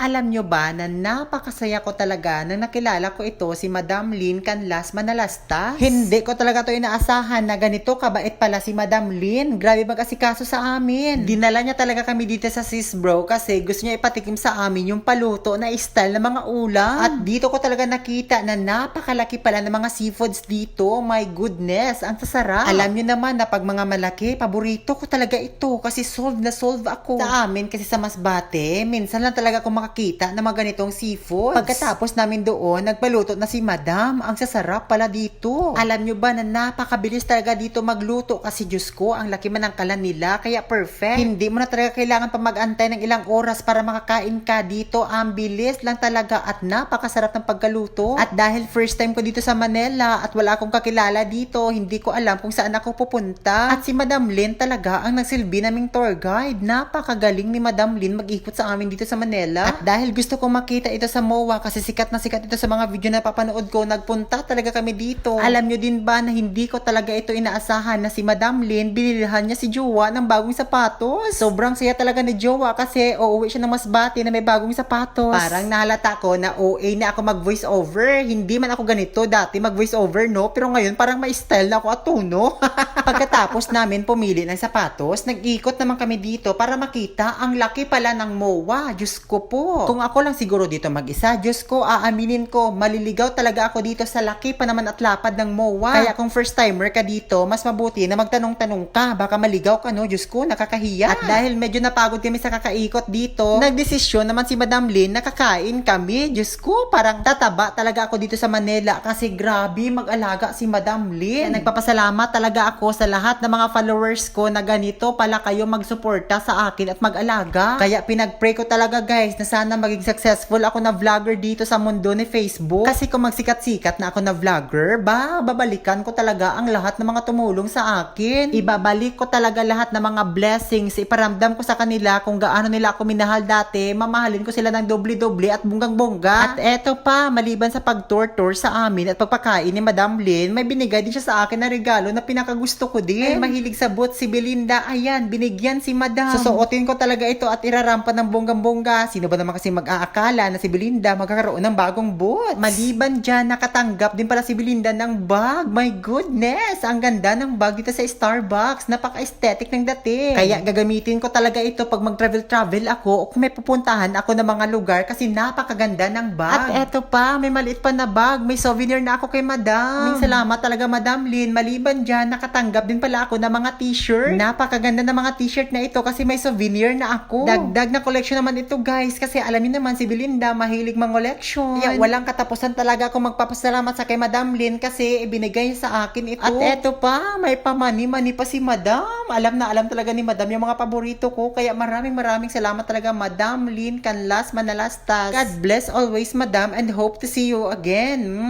Alam nyo ba na napakasaya ko talaga nang nakilala ko ito si Madam Lynn Canlas Manalastas? Hindi ko talaga to inaasahan na ganito kabait pala si Madam Lynn. Grabe mag-asikaso sa amin. Dinala niya talaga kami dito sa Sis Bro kasi gusto niya ipatikim sa amin yung paluto na style ng mga ulam. At dito ko talaga nakita na napakalaki pala ng mga seafoods dito. My goodness, ang sasarap. Alam nyo naman na pag mga malaki, paborito ko talaga ito kasi solve na solve ako. Sa amin kasi sa Masbate, minsan lang talaga ako makakita ng mga ganitong seafoods. Pagkatapos namin doon, nagpaluto na si Madam. Ang sasarap pala dito. Alam nyo ba na napakabilis talaga dito magluto kasi Diyos ko, ang laki man ang kalan nila, kaya perfect. Hindi mo na talaga kailangan pa mag-antay ng ilang oras para makakain ka dito. Ang bilis lang talaga at napakasarap ng pagkaluto. At dahil first time ko dito sa Manila at wala akong kakilala dito, hindi ko alam kung saan ako pupunta. At si Madam Lynn talaga ang nagsilbi naming tour guide. Napakagaling ni Madam Lynn mag-ikot sa amin dito sa Manila. At dahil gusto kong makita ito sa MOA kasi sikat na sikat ito sa mga video na papanood ko, nagpunta talaga kami dito. Alam nyo din ba na hindi ko talaga ito inaasahan na si Madam Lynn, binilihan niya si Jowa ng bagong sapatos. Sobrang saya talaga ni Jowa kasi uuwi siya ng Masbate na may bagong sapatos. Parang nahalata ko na OA na ako mag-voice over. Hindi man ako ganito dati mag-voice over, no? Pero ngayon parang may style na ako at tono. Pagkatapos namin pumili ng sapatos, nag-ikot naman kami dito para makita ang laki pala ng MOA. Diyos ko po. Kung ako lang siguro dito mag-isa, Diyos ko, aaminin ko, maliligaw talaga ako dito sa laki pa naman at lapad ng MOA. Kaya kung first timer ka dito, mas mabuti na magtanong-tanong ka. Baka maligaw ka, no? Diyos ko, nakakahiya. At dahil medyo napagod kami sa kakaikot dito, nagdesisyon naman si Madam Lynn na kakain kami. Diyos ko, parang tataba talaga ako dito sa Manila kasi grabe mag-alaga si Madam Lynn. Nagpapasalamat talaga ako sa lahat ng mga followers ko na ganito pala kayo magsuporta sa akin at mag-alaga. Kaya pinag-pray ko talaga guys na sana maging successful ako na vlogger dito sa mundo ni Facebook. Kasi kung magsikat-sikat na ako na vlogger, babalikan ko talaga ang lahat ng mga tumulong sa akin. Ibabalik ko talaga lahat ng mga blessings. Iparamdam ko sa kanila kung gaano nila ako minahal dati. Mamahalin ko sila ng doble-doble at bunggang-bongga. At eto pa, maliban sa pag-tour-tour sa amin at pagpakain ni Madam Lynn, may binigay din siya sa akin na regalo na pinakagusto ko din. Ay, mahilig sa boots si Belinda. Ayan, binigyan si Madam. Susuotin ko talaga ito at irarampa ng bonggang-bongga. Sino ba naman kasi mag-aakala na si Belinda magkakaroon ng bagong boots? Maliban dyan, nakatanggap din pala si Belinda ng bag. My goodness! Ang ganda ng bag dito sa Starbucks. Napaka-aesthetic ng dating. Kaya gagamitin ko talaga ito pag mag-travel ako o kung may pupuntahan ako ng mga lugar kasi napakaganda ng bag. At eto pa, may maliit pa na bag. May souvenir na ako kay Madam. May salamat talaga Madam Lynn. Maliban dyan, nakatanggap din pala ako ng mga t-shirt. Napakaganda ng mga t-shirt na ito kasi may souvenir na ako. Dagdag na collection naman ito guys kasi alam niyo naman si Belinda mahilig mang-collection. Kaya walang katapusan talaga ako magpapasalamat sa kay Madam Lynn kasi ibinigay sa akin ito. At eto pa, may pamani-mani pa si Madam. Alam na alam talaga ni Madam yung mga paborito ko. Kaya maraming salamat talaga Madam Lynn Canlas Manalastas. God bless always Madam and hope to see you again.